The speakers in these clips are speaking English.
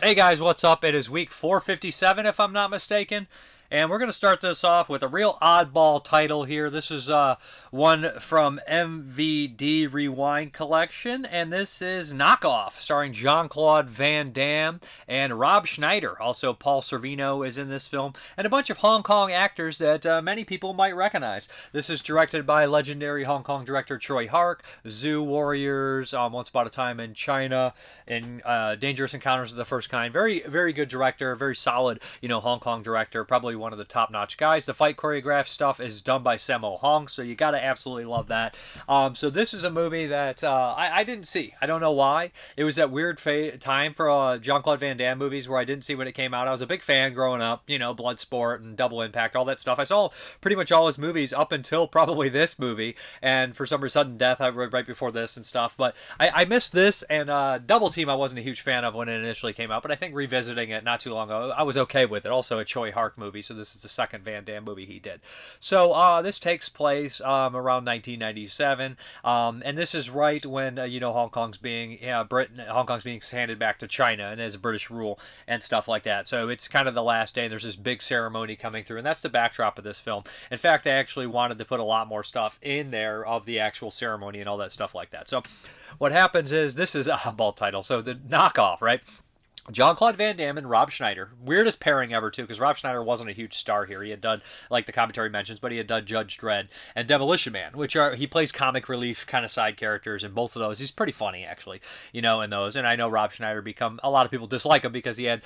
Hey guys, what's up? It is week 457 if I'm not mistaken. And we're going to start this off with a real oddball title here. This is one from MVD Rewind Collection, and this is Knockoff, starring Jean-Claude Van Damme and Rob Schneider. Also, Paul Sorvino is in this film, and a bunch of Hong Kong actors that many people might recognize. This is directed by legendary Hong Kong director Tsui Hark, Zoo Warriors, Once Upon a Time in China, and Dangerous Encounters of the First Kind. Very, very good director, very solid, Hong Kong director, probably one of the top-notch guys. The fight choreographed stuff is done by Sammo Hong, so you gotta absolutely love that. So this is a movie that I didn't see. I don't know why. It was that weird time for Jean-Claude Van Damme movies where I didn't see when it came out. I was a big fan growing up, Bloodsport and Double Impact, all that stuff. I saw pretty much all his movies up until probably this movie, and for some reason, Sudden Death I read right before this and stuff. But I missed this, and Double Team I wasn't a huge fan of when it initially came out, but I think revisiting it not too long ago, I was okay with it. Also a Tsui Hark movie, so this is the second Van Damme movie he did. So this takes place around 1997, and this is right when Hong Kong's being handed back to China and as British rule and stuff like that. So it's kind of the last day. And there's this big ceremony coming through, and that's the backdrop of this film. In fact, I actually wanted to put a lot more stuff in there of the actual ceremony and all that stuff like that. So what happens is this is a ball title. So the Knockoff, right? Jean-Claude Van Damme and Rob Schneider. Weirdest pairing ever, too, because Rob Schneider wasn't a huge star here. He had done, like the commentary mentions, but he had done Judge Dredd and Demolition Man, he plays comic relief kind of side characters in both of those. He's pretty funny, actually, in those. And I know Rob Schneider a lot of people dislike him because he had,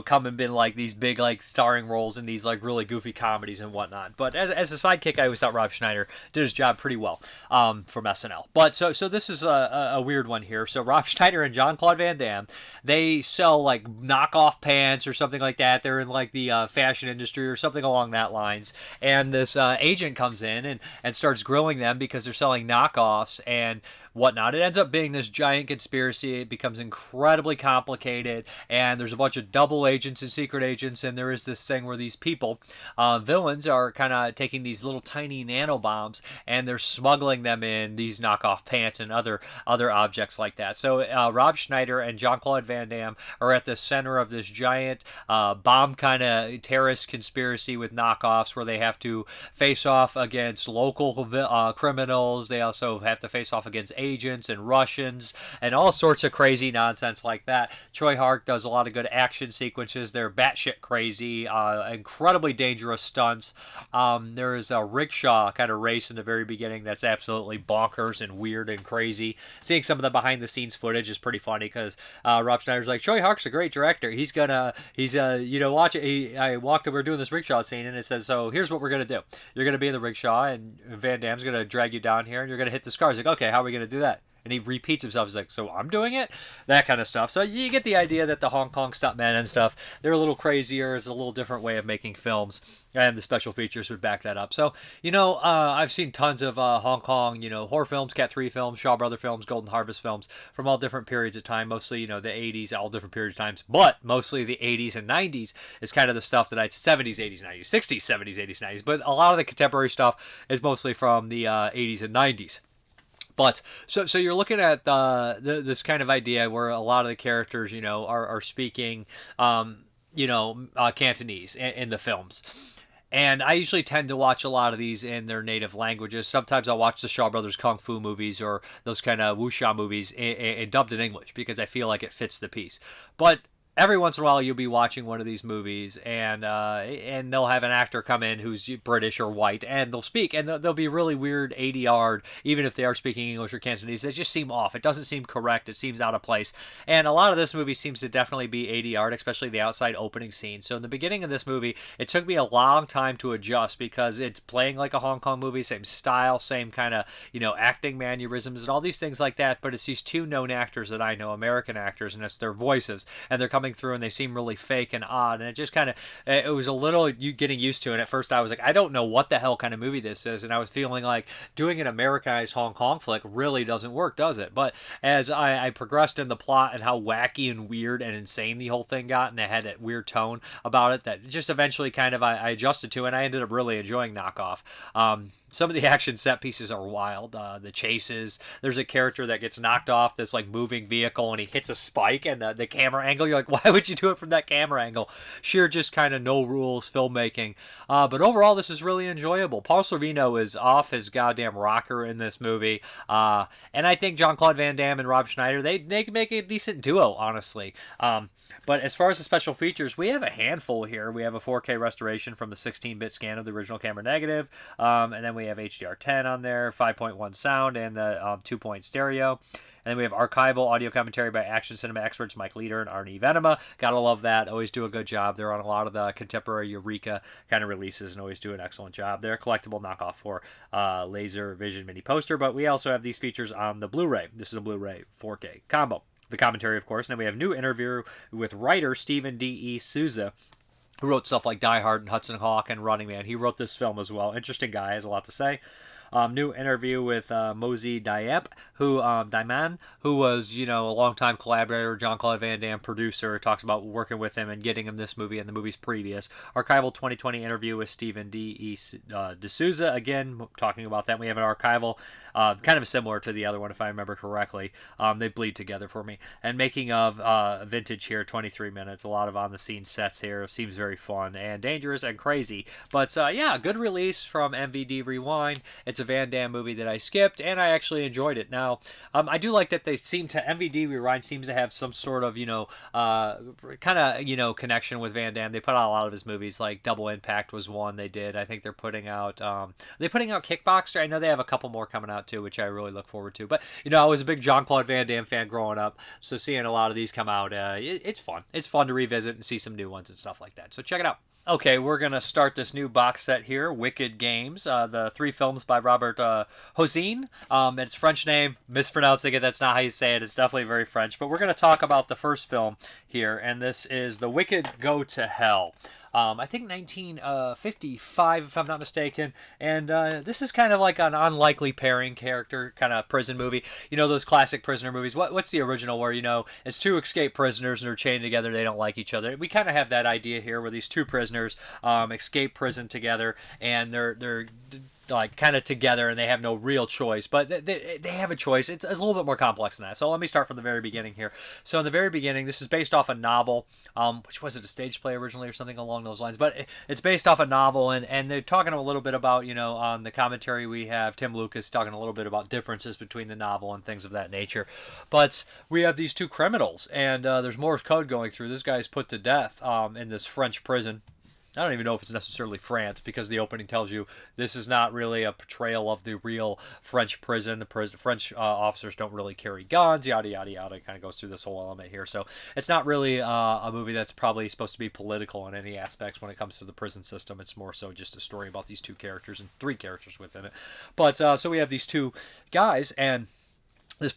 come and been, like, these big, like, starring roles in these, like, really goofy comedies and whatnot. But as a sidekick, I always thought Rob Schneider did his job pretty well from SNL. But so this is a weird one here. So Rob Schneider and Jean-Claude Van Damme, they sell like knockoff pants or something like that. They're in like the fashion industry or something along that lines. And this agent comes in and starts grilling them because they're selling knockoffs and whatnot. It ends up being this giant conspiracy. It becomes incredibly complicated, and there's a bunch of double agents and secret agents, and there is this thing where these people, villains, are kind of taking these little tiny nanobombs, and they're smuggling them in these knockoff pants and other objects like that. So Rob Schneider and Jean-Claude Van Damme are at the center of this giant bomb kind of terrorist conspiracy with knockoffs where they have to face off against local criminals. They also have to face off against agents and Russians and all sorts of crazy nonsense like that. Tsui Hark does a lot of good action sequences. They're batshit crazy, incredibly dangerous stunts. There is a rickshaw kind of race in the very beginning that's absolutely bonkers and weird and crazy. Seeing some of the behind the scenes footage is pretty funny because Rob Schneider's like, Tsui Hark's a great director. Watch it. I walked over doing this rickshaw scene and it says, so here's what we're going to do. You're going to be in the rickshaw and Van Damme's going to drag you down here and you're going to hit this car. He's like, okay, how are we going to do that? And he repeats himself. He's like, so I'm doing it? That kind of stuff. So you get the idea that the Hong Kong stuntmen and stuff, they're a little crazier. It's a little different way of making films. And the special features would back that up. So, I've seen tons of Hong Kong, horror films, Cat 3 films, Shaw Brother films, Golden Harvest films from all different periods of time. Mostly, the 80s, all different periods of times. But mostly the 80s and 90s is kind of the stuff that 70s, 80s, 90s, 60s, 70s, 80s, 90s. But a lot of the contemporary stuff is mostly from the 80s and 90s. But so you're looking at this kind of idea where a lot of the characters, are speaking, Cantonese in the films. And I usually tend to watch a lot of these in their native languages. Sometimes I'll watch the Shaw Brothers Kung Fu movies or those kind of wuxia movies dubbed in English because I feel like it fits the piece. But every once in a while you'll be watching one of these movies and they'll have an actor come in who's British or white and they'll speak and they'll be really weird ADR'd even if they are speaking English or Cantonese. They just seem off. It doesn't seem correct. It seems out of place. And a lot of this movie seems to definitely be ADR'd, especially the outside opening scene. So in the beginning of this movie, it took me a long time to adjust because it's playing like a Hong Kong movie, same style, same kind of, acting mannerisms and all these things like that. But it's these two known actors that I know, American actors, and it's their voices. And they're coming through and they seem really fake and odd, and it just kind of, it was a little getting used to it. At first I was like, I don't know what the hell kind of movie this is, and I was feeling like doing an Americanized Hong Kong flick really doesn't work, does it? But as I progressed in the plot and how wacky and weird and insane the whole thing got, and it had that weird tone about it that just eventually kind of I adjusted to, and I ended up really enjoying Knockoff. Some of the action set pieces are wild. The chases, there's a character that gets knocked off this like moving vehicle and he hits a spike, and the camera angle, you're like, Why would you do it from that camera angle? Sheer just kind of no rules filmmaking. But overall, this is really enjoyable. Paul Sorvino is off his goddamn rocker in this movie. And I think Jean-Claude Van Damme and Rob Schneider, they can make a decent duo, honestly. But as far as the special features, we have a handful here. We have a 4K restoration from the 16-bit scan of the original camera negative. And then we have HDR10 on there, 5.1 sound, and the 2-point stereo. And then we have archival audio commentary by action cinema experts Mike Leader and Arnie Venema. Gotta love that. Always do a good job. They're on a lot of the contemporary Eureka kind of releases and always do an excellent job. They're a collectible knockoff for Laser Vision mini poster, but we also have these features on the Blu-ray. This is a Blu-ray 4K combo. The commentary, of course. And then we have a new interview with writer Stephen D.E. Souza, who wrote stuff like Die Hard and Hudson Hawk and Running Man. He wrote this film as well. Interesting guy, has a lot to say. New interview with Mosey Diep, Daiman, who was, a longtime collaborator, Jean-Claude Van Damme producer, talks about working with him and getting him this movie and the movies previous. Archival 2020 interview with Stephen D.E. D'Souza, again, talking about that. We have an archival, kind of similar to the other one, if I remember correctly. They bleed together for me. And making of vintage here, 23 minutes, a lot of on-the-scene sets here. Seems very fun and dangerous and crazy. But, yeah, good release from MVD Rewind. It's a Van Damme movie that I skipped, and I actually enjoyed it. Now, I do like that they seem to, MVD Rewind seems to have some sort of, connection with Van Damme. They put out a lot of his movies, like Double Impact was one they did. I think they're putting out Kickboxer. I know they have a couple more coming out too, which I really look forward to. But, I was a big Jean-Claude Van Damme fan growing up, so seeing a lot of these come out, it's fun. It's fun to revisit and see some new ones and stuff like that. So check it out. Okay, we're going to start this new box set here, Wicked Games, the 3 films by Robert Hossein. It's a French name, mispronouncing it, that's not how you say it, it's definitely very French. But we're going to talk about the first film here, and this is The Wicked Go to Hell. I think 1955, if I'm not mistaken. And this is kind of like an unlikely pairing character kind of prison movie. Those classic prisoner movies. What's the original where, it's 2 escaped prisoners and they're chained together. They don't like each other. We kind of have that idea here where these 2 prisoners escape prison together and they're like kind of together and they have no real choice, but they have a choice. It's a little bit more complex than that. So let me start from the very beginning here. So in the very beginning, this is based off a novel, which was it, a stage play originally or something along those lines, but it's based off a novel, and they're talking a little bit about, on the commentary we have Tim Lucas talking a little bit about differences between the novel and things of that nature. But we have these 2 criminals, and there's Morse code going through. This guy's put to death in this French prison. I don't even know if it's necessarily France, because the opening tells you this is not really a portrayal of the real French prison. The French officers don't really carry guns, yada, yada, yada. It kind of goes through this whole element here. So it's not really a movie that's probably supposed to be political in any aspects when it comes to the prison system. It's more so just a story about these 2 characters and 3 characters within it. But so we have these 2 guys, and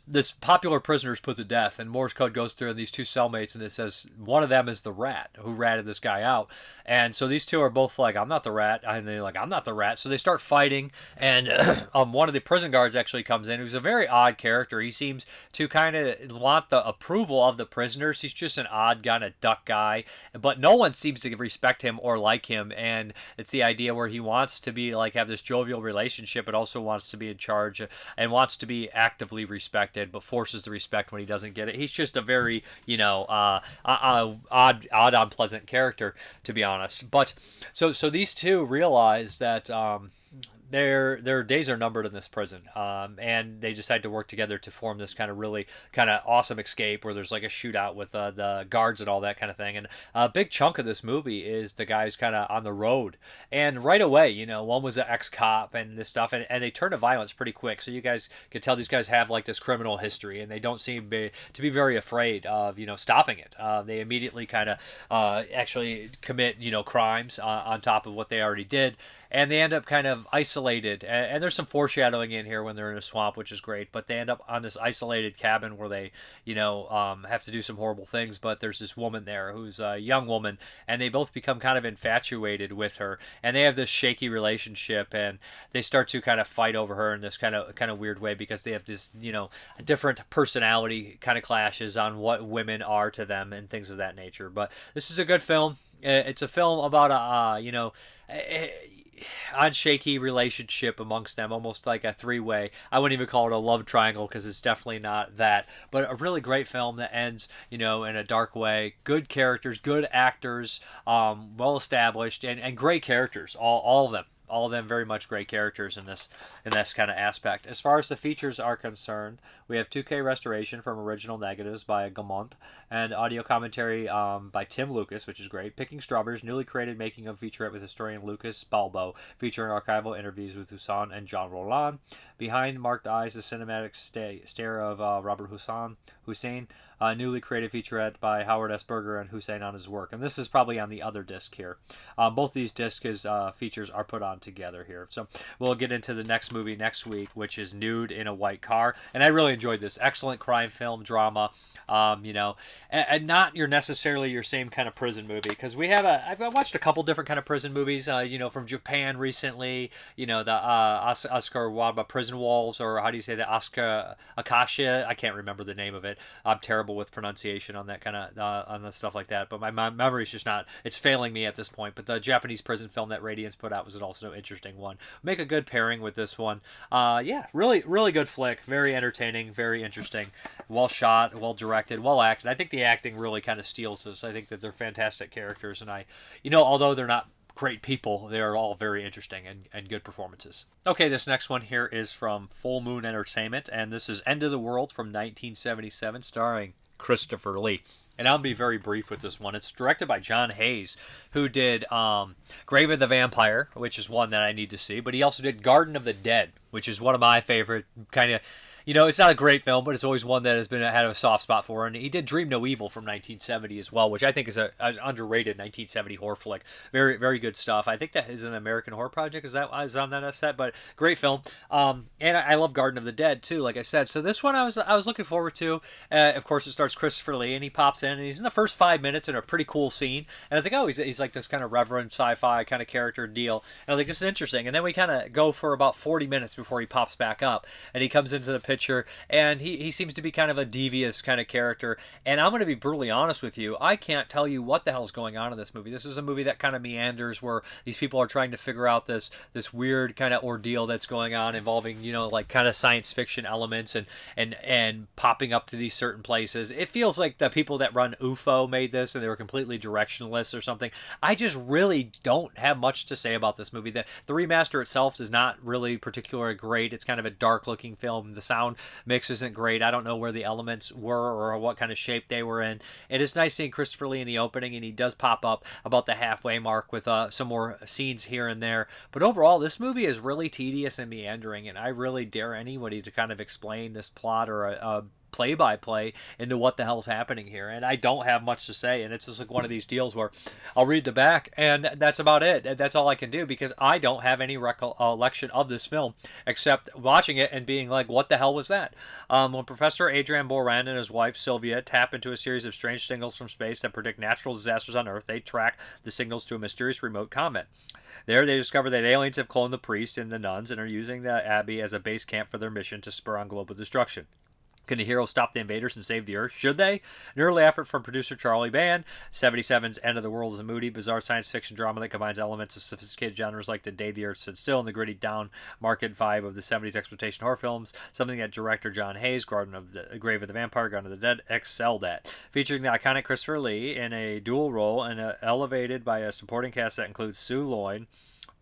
this popular prisoner is put to death, and Morse code goes through, and these 2 cellmates, and it says one of them is the rat who ratted this guy out. And so these 2 are both like, I'm not the rat, and they're like, I'm not the rat. So they start fighting, and one of the prison guards actually comes in, who's a very odd character. He seems to kind of want the approval of the prisoners. He's just an odd kind of duck guy, but no one seems to respect him or like him. And it's the idea where he wants to be like have this jovial relationship, but also wants to be in charge and wants to be actively respected, but forces the respect when he doesn't get it. He's just a very, odd, unpleasant character, to be honest. But so these 2 realize that their days are numbered in this prison, and they decide to work together to form this kind of really kind of awesome escape where there's like a shootout with the guards and all that kind of thing. And a big chunk of this movie is the guys kind of on the road, and right away, one was an ex-cop and this stuff, and they turn to violence pretty quick. So you guys can tell these guys have like this criminal history, and they don't seem to be very afraid of stopping it. They immediately kind of actually commit crimes on top of what they already did. And they end up kind of isolated. And there's some foreshadowing in here when they're in a swamp, which is great. But they end up on this isolated cabin where they, have to do some horrible things. But there's this woman there who's a young woman. And they both become kind of infatuated with her. And they have this shaky relationship. And they start to kind of fight over her in this kind of weird way, because they have this, different personality kind of clashes on what women are to them and things of that nature. But this is a good film. It's a film about odd shaky relationship amongst them, almost like a three-way. I wouldn't even call it a love triangle because it's definitely not that, but a really great film that ends, in a dark way. Good characters, good actors, well established, and great characters, all of them. All of them very much great characters in this kind of aspect. As far as the features are concerned, we have 2K restoration from original negatives by Gaumont and audio commentary by Tim Lucas, which is great. Picking Strawberries, newly created making of featurette with historian Lucas Balbo, featuring archival interviews with Hossein and Jean Roland. Behind Marked Eyes, the cinematic stare of Robert Hossein, newly created featurette by Howard S. Berger and Hossein on his work. And this is probably on the other disc here. Both these discs features are put on together here. So we'll get into the next movie next week, which is Nude in a White Car. And I really enjoyed this. Excellent crime film drama. And not necessarily your same kind of prison movie, because I've watched a couple different kind of prison movies, from Japan recently, the Oscar Waba Prison Walls, or how do you say that, Oscar Akasha? I can't remember the name of it. I'm terrible with pronunciation on that kind of on the stuff like that, but my memory's just not, it's failing me at this point. But the Japanese prison film that Radiance put out was also an interesting one. Make a good pairing with this one. Really, really good flick. Very entertaining, very interesting, well shot, well directed, well acted. I think the acting really kind of steals this. I think that they're fantastic characters, and although they're not great people, they are all very interesting and good performances. Okay, this next one here is from Full Moon Entertainment, and this is End of the World from 1977, starring Christopher Lee. And I'll be very brief with this one. It's directed by John Hayes, who did Grave of the Vampire, which is one that I need to see, but he also did Garden of the Dead, which is one of my favorite kind of, it's not a great film, but it's always one that has had a soft spot for. And he did Dream No Evil from 1970 as well, which I think is an underrated 1970 horror flick. Very, very good stuff. I think that is an American Horror Project. Is on that set? But great film. And I love Garden of the Dead too, like I said. So this one I was looking forward to. Of course, it starts Christopher Lee, and he pops in, and he's in the first 5 minutes in a pretty cool scene. And I was like, oh, he's like this kind of reverend sci-fi kind of character deal. And I was like, this is interesting. And then we kind of go for about 40 minutes before he pops back up, and he comes into the picture, and he seems to be kind of a devious kind of character. And I'm going to be brutally honest with you, I can't tell you what the hell's going on in this movie. This is a movie that kind of meanders, where these people are trying to figure out this weird kind of ordeal that's going on, involving like kind of science fiction elements and popping up to these certain places. It feels like the people that run UFO made this, and they were completely directionless or something. I just really don't have much to say about this movie. The remaster itself is not really particularly great. It's kind of a dark looking film. The sound mix isn't great. I don't know where the elements were or what kind of shape they were in. It is nice seeing Christopher Lee in the opening, and he does pop up about the halfway mark with some more scenes here and there. But overall, this movie is really tedious and meandering, and I really dare anybody to kind of explain this plot or a play-by-play into what the hell's happening here. And I don't have much to say, and it's just like one of these deals where I'll read the back, and that's about it. That's all I can do, because I don't have any recollection of this film except watching it and being like, what the hell was that? When Professor Adrian Boran and his wife Sylvia tap into a series of strange signals from space that predict natural disasters on Earth, they track the signals to a mysterious remote comet. There, they discover that aliens have cloned the priests and the nuns and are using the abbey as a base camp for their mission to spur on global destruction. Can the heroes stop the invaders and save the Earth? Should they? An early effort from producer Charlie Band. 77's End of the World is a moody, bizarre science fiction drama that combines elements of sophisticated genres like The Day the Earth Stood Still and the gritty down-market vibe of the 70s exploitation horror films, something that director John Hayes, Grave of the Vampire, Garden of the Dead, excelled at. Featuring the iconic Christopher Lee in a dual role and elevated by a supporting cast that includes Sue Lloyd,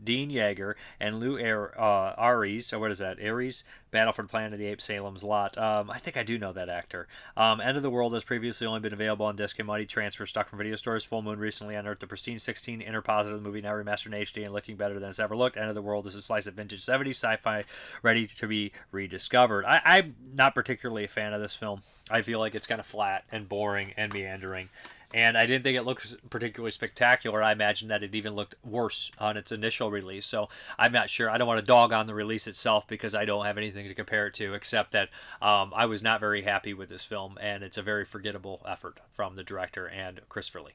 Dean Yeager, and Lou Aries, or what is that, Aries? Battle for the Planet of the Apes, Salem's Lot. I think I do know that actor. End of the World has previously only been available on disc and mighty transfer stock from video stores. Full Moon recently unearthed the pristine 16 inner positive movie, now remastered in HD and looking better than it's ever looked. End of the World is a slice of vintage 70s sci-fi ready to be rediscovered. I'm not particularly a fan of this film. I feel like it's kind of flat and boring and meandering. And I didn't think it looked particularly spectacular. I imagine that it even looked worse on its initial release. So I'm not sure. I don't want to dog on the release itself, because I don't have anything to compare it to, except that I was not very happy with this film, and it's a very forgettable effort from the director and Christopher Lee.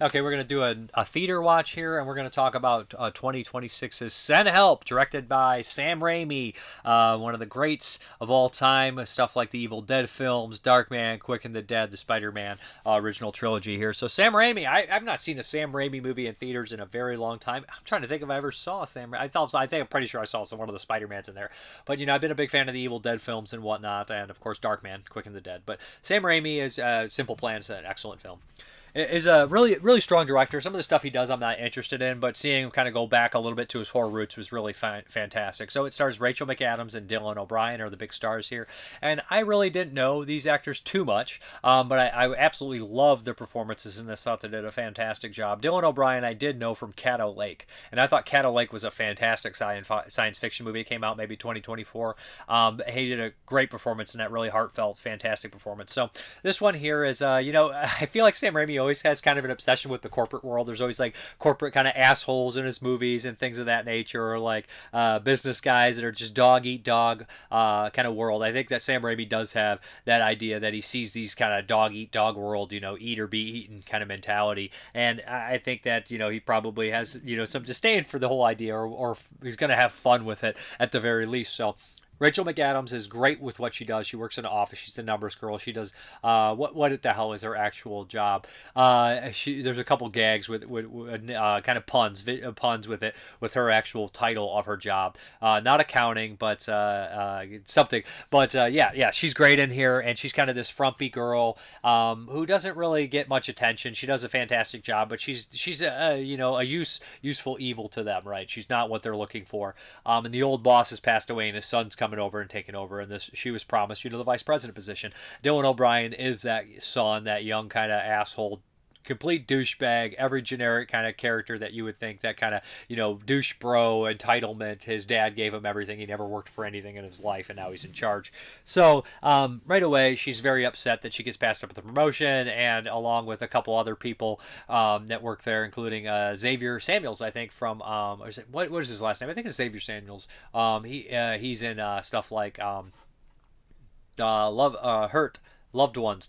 Okay, we're going to do a theater watch here, and we're going to talk about 2026's Send Help, directed by Sam Raimi, one of the greats of all time. Stuff like the Evil Dead films, Darkman, Quick and the Dead, the Spider-Man original trilogy here. So Sam Raimi, I've not seen a Sam Raimi movie in theaters in a very long time. I'm trying to think if I ever saw a Sam Raimi. I think I'm pretty sure I saw one of the Spider-Mans in there. But, I've been a big fan of the Evil Dead films and whatnot, and, of course, Darkman, Quick and the Dead. But Sam Raimi is Simple Plan is an excellent film. Is a really, really strong director. Some of the stuff he does I'm not interested in, but seeing him kind of go back a little bit to his horror roots was really fantastic. So it stars Rachel McAdams and Dylan O'Brien are the big stars here. And I really didn't know these actors too much, but I absolutely loved their performances in this. Thought they did a fantastic job. Dylan O'Brien I did know from Caddo Lake, and I thought Caddo Lake was a fantastic science fiction movie. It came out maybe 2024. He did a great performance in that, really heartfelt, fantastic performance. So this one here is, I feel like Sam Raimi always has kind of an obsession with the corporate world. There's always like corporate kind of assholes in his movies and things of that nature, or like business guys that are just dog eat dog kind of world. I think that Sam Raimi does have that idea that he sees these kind of dog eat dog world, eat or be eaten kind of mentality. And I think that, he probably has, some disdain for the whole idea, or he's going to have fun with it at the very least. So Rachel McAdams is great with what she does. She works in an office. She's a numbers girl. She does what the hell is her actual job? There's a couple gags with kind of puns with it, with her actual title of her job. Not accounting, but something. But yeah, she's great in here, and she's kind of this frumpy girl who doesn't really get much attention. She does a fantastic job, but she's a useful evil to them, right? She's not what they're looking for. And the old boss has passed away, and his son's coming over and taking over, and she was promised the vice president position. Dylan O'Brien is that son, that young kind of asshole, complete douchebag, every generic kind of character that you would think, that kind of douche bro entitlement. His dad gave him everything. He never worked for anything in his life, and now he's in charge. So right away she's very upset that she gets passed up with the promotion, and along with a couple other people that work there, including Xavier Samuels, I think, from what is his last name? I think it's Xavier Samuels. He's in stuff like Hurt. Loved ones.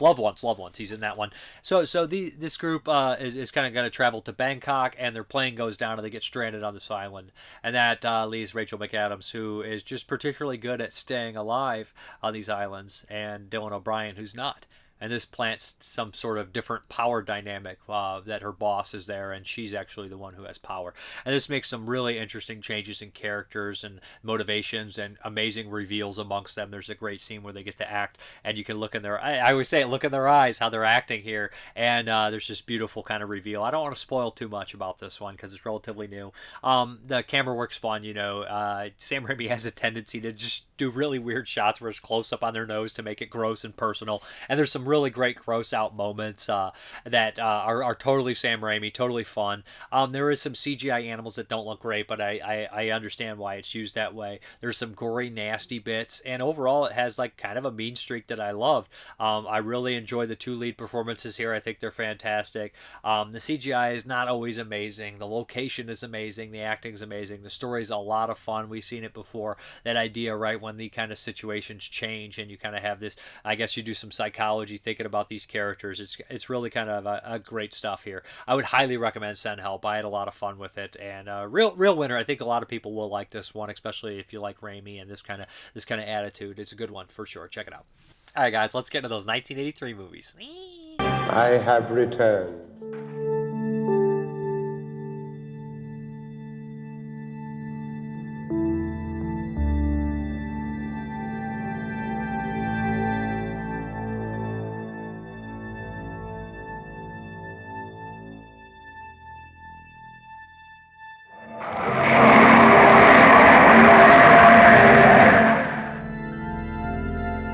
He's in that one. So this group is kind of going to travel to Bangkok, and their plane goes down, and they get stranded on this island. And that leaves Rachel McAdams, who is just particularly good at staying alive on these islands, and Dylan O'Brien, who's not. And this plants some sort of different power dynamic that her boss is there, and she's actually the one who has power. And this makes some really interesting changes in characters and motivations and amazing reveals amongst them. There's a great scene where they get to act, and you can look in their I always say, look in their eyes, how they're acting here. And there's this beautiful kind of reveal. I don't want to spoil too much about this one because it's relatively new. The camera work's fun, Sam Raimi has a tendency to just do really weird shots where it's close up on their nose to make it gross and personal. And there's some really great gross out moments that are totally Sam Raimi, totally fun. There is some CGI animals that don't look great, but I understand why it's used that way. There's some gory, nasty bits, and overall it has like kind of a mean streak that I love. I really enjoy the two lead performances here. I think they're fantastic. The CGI is not always amazing. The location is amazing. The acting is amazing. The story is a lot of fun. We've seen it before. That idea, right, when the kind of situations change and you kind of have this, I guess you do some psychology thinking about these characters. It's really kind of a great stuff here. I would highly recommend Send Help. I had a lot of fun with it, and real winner. I think a lot of people will like this one, especially if you like Raimi and this kind of attitude. It's a good one for sure. Check it out. All right, guys, let's get into those 1983 movies. I have returned.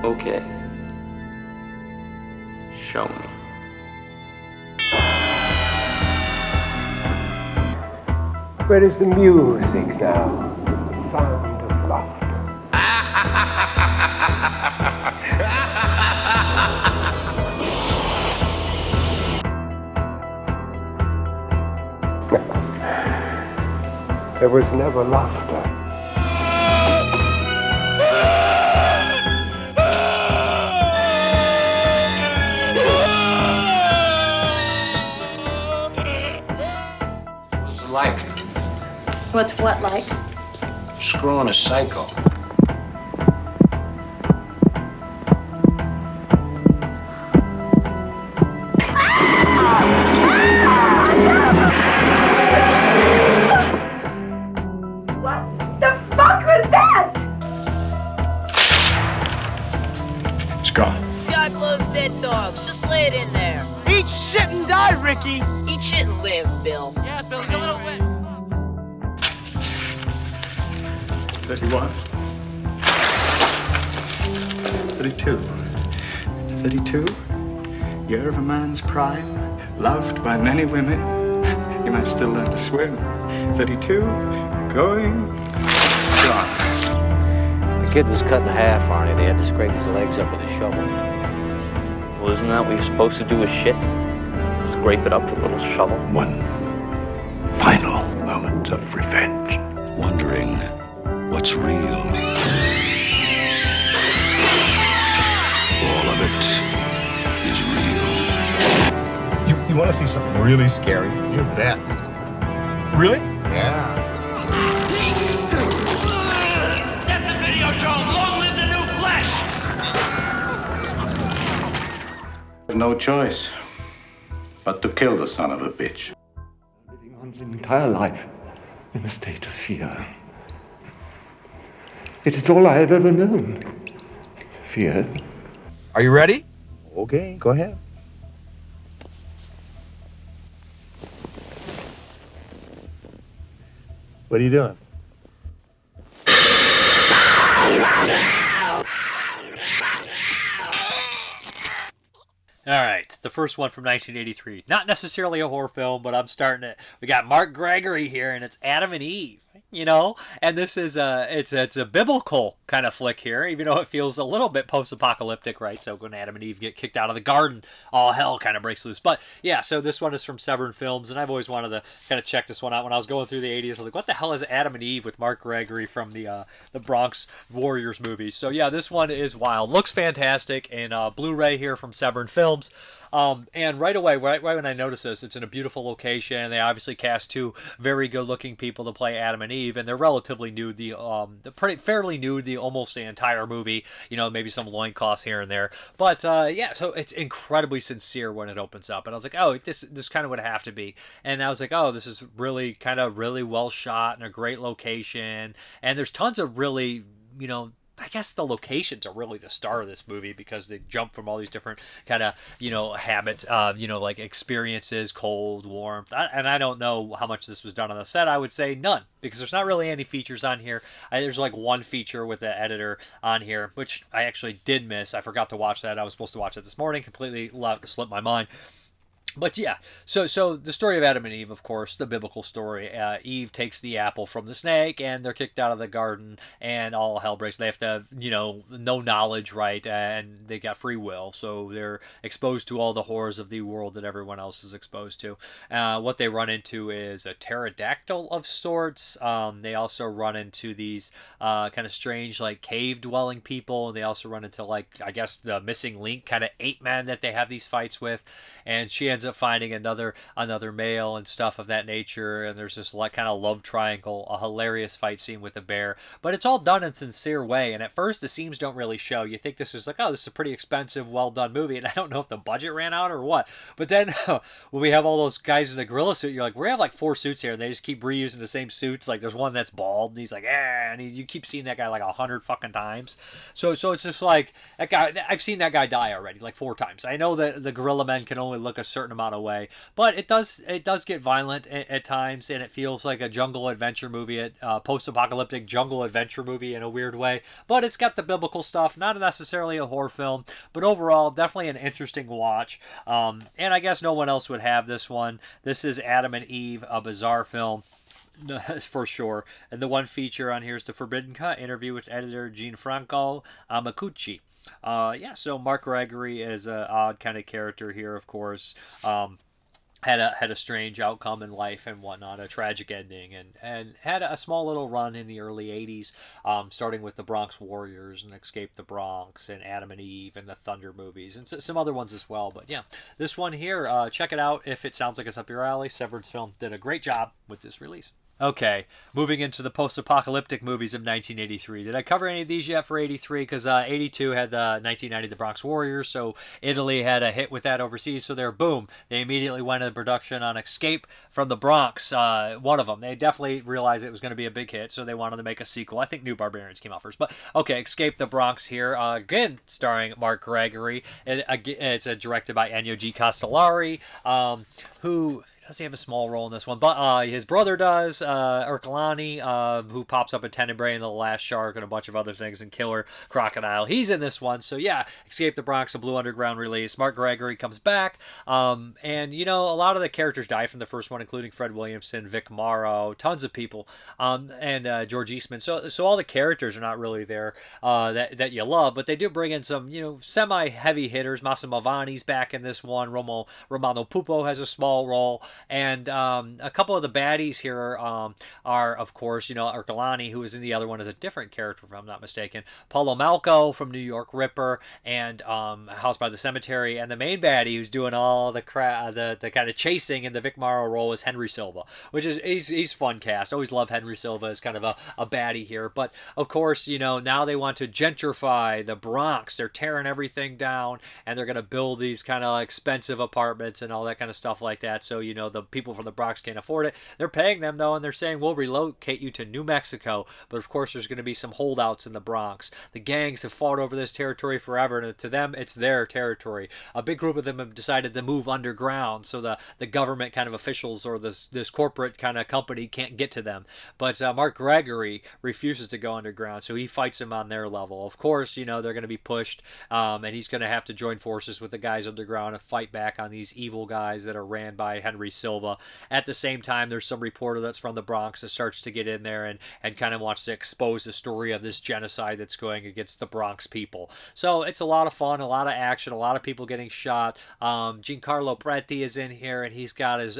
Okay. Show me. Where is the music now? The sound of laughter. There was never laughter. like? What's what like? Screwing a psycho. What the fuck was that? It's gone. Guy blows dead dogs. Just lay it in there. Eat shit and die, Ricky! Eat shit and live, Bill. Yeah, Bill, he's a little wet. 31. 32. 32. Year of a man's prime. Loved by many women. You might still learn to swim. 32. Going. Gone. The kid was cut in half, Arnie. They had to scrape his legs up with a shovel. Well, isn't that what you're supposed to do with shit? Scrape it up with a little shovel? One final moment of revenge. Wondering what's real. All of it is real. You want to see something really scary? You bet. Really? Yeah. Get the Videodrome! Long live the new flesh! No choice but to kill the son of a bitch. Living one's entire life in a state of fear. It is all I have ever known. Fear. Are you ready? Okay, go ahead. What are you doing? All right, the first one from 1983. Not necessarily a horror film, but I'm starting it. We got Mark Gregory here, and it's Adam and Eve. You know, and this is it's a biblical kind of flick here, even though it feels a little bit post-apocalyptic, right? So when Adam and Eve get kicked out of the garden, all hell kind of breaks loose. But yeah, so this one is from Severn Films, and I've always wanted to kind of check this one out. When I was going through the 80s, I was like, what the hell is Adam and Eve with Mark Gregory from the Bronx Warriors movies? So yeah, this one is wild. Looks fantastic, and Blu-ray here from Severn Films. And right away, right when I noticed this, it's in a beautiful location. They obviously cast two very good-looking people to play Adam and Eve, and they're relatively nude. They're fairly nude. Almost the entire movie. You know, maybe some loincloths here and there. But yeah, so it's incredibly sincere when it opens up, and I was like, oh, this kind of would have to be. And I was like, oh, this is really really well shot in a great location, and there's tons of really, you know, I guess the locations are really the star of this movie because they jump from all these different kind of, you know, habits, you know, like experiences, cold, warmth. And I don't know how much this was done on the set. I would say none because there's not really any features on here. There's like one feature with the editor on here, which I actually did miss. I forgot to watch that. I was supposed to watch it this morning. Completely slipped my mind. But yeah, so the story of Adam and Eve, of course, the biblical story. Eve takes the apple from the snake, and they're kicked out of the garden, and all hell breaks. They have to have, you know, no knowledge, right? And they got free will, so they're exposed to all the horrors of the world that everyone else is exposed to. What they run into is a pterodactyl of sorts. They also run into these kind of strange, like, cave-dwelling people, and they also run into, like, I guess the missing link kind of ape man that they have these fights with, and she ends up finding another male and stuff of that nature, and there's this kind of love triangle, a hilarious fight scene with the bear, but it's all done in a sincere way, and at first the seams don't really show. You think this is like, oh, this is a pretty expensive, well done movie, and I don't know if the budget ran out or what, but then when we have all those guys in the gorilla suit, you're like, we have like 4 suits here, and they just keep reusing the same suits. Like there's one that's bald, and he's like, and you keep seeing that guy like 100 fucking times. So it's just like, that guy, I've seen that guy die already like 4 times. I know that the gorilla men can only look a certain amount of way, but it does get violent at times, and it feels like a jungle adventure movie, post-apocalyptic jungle adventure movie in a weird way, but it's got the biblical stuff, not necessarily a horror film, but overall definitely an interesting watch. And I guess no one else would have this one. This is Adam and Eve, a bizarre film for sure. And the one feature on here is the Forbidden Cut interview with editor Gianfranco Amacucci. Yeah, so Mark Gregory is an odd kind of character here, of course. had a strange outcome in life and whatnot, a tragic ending, and had a small little run in the early 80s, starting with the Bronx Warriors and Escape the Bronx and Adam and Eve and the Thunder movies and some other ones as well. But yeah, this one here, check it out if it sounds like it's up your alley. Severance Film did a great job with this release. Okay, moving into the post-apocalyptic movies of 1983. Did I cover any of these yet for 83? Because 82 had the 1990 The Bronx Warriors, so Italy had a hit with that overseas, so boom, they immediately went into production on Escape from the Bronx, one of them. They definitely realized it was going to be a big hit, so they wanted to make a sequel. I think New Barbarians came out first, but okay, Escape the Bronx here, again, starring Mark Gregory. It's directed by Ennio G. Castellari, who... does he have a small role in this one? But his brother does, Ercolani, who pops up in Tenebrae and The Last Shark and a bunch of other things, and Killer Crocodile. He's in this one. So yeah, Escape the Bronx, a Blue Underground release. Mark Gregory comes back. And, you know, a lot of the characters die from the first one, including Fred Williamson, Vic Morrow, tons of people, and George Eastman. So all the characters are not really there that you love, but they do bring in some, you know, semi-heavy hitters. Massimo Vanni's back in this one. Romano Pupo has a small role. And a couple of the baddies here are, of course, you know, Ercolani, who was in the other one as a different character, if I'm not mistaken. Paulo Malco from New York Ripper and House by the Cemetery. And the main baddie who's doing all the kind of chasing in the Vic Morrow role is Henry Silva, which is he's fun cast. Always love Henry Silva as kind of a baddie here. But, of course, you know, now they want to gentrify the Bronx. They're tearing everything down, and they're going to build these kind of expensive apartments and all that kind of stuff like that. So, you know, the people from the Bronx can't afford it. They're paying them, though, and they're saying, we'll relocate you to New Mexico. But, of course, there's going to be some holdouts in the Bronx. The gangs have fought over this territory forever, and to them, it's their territory. A big group of them have decided to move underground, so the government kind of officials or this corporate kind of company can't get to them. But Mark Gregory refuses to go underground, so he fights them on their level. Of course, you know, they're going to be pushed, and he's going to have to join forces with the guys underground and fight back on these evil guys that are ran by Henry Silva. At the same time, there's some reporter that's from the Bronx that starts to get in there and kind of wants to expose the story of this genocide that's going against the Bronx people. So it's a lot of fun, a lot of action, a lot of people getting shot. Giancarlo Preti is in here, and he's got his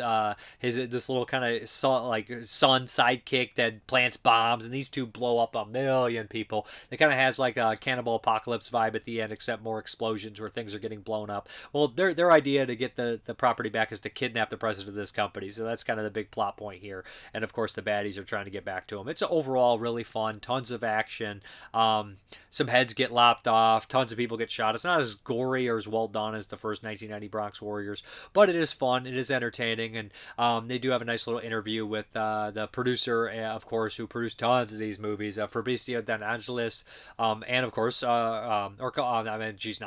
this little kind of son sidekick that plants bombs, and these two blow up a million people. It kind of has like a Cannibal Apocalypse vibe at the end, except more explosions where things are getting blown up. Well, their idea to get the property back is to kidnap the president of this company, so that's kind of the big plot point here. And of course the baddies are trying to get back to him. It's overall really fun, tons of action, some heads get lopped off, tons of people get shot. It's not as gory or as well done as the first 1990 Bronx Warriors, but it is fun, it is entertaining, and they do have a nice little interview with the producer, of course, who produced tons of these movies, Fabrizio De Angelis, and of course not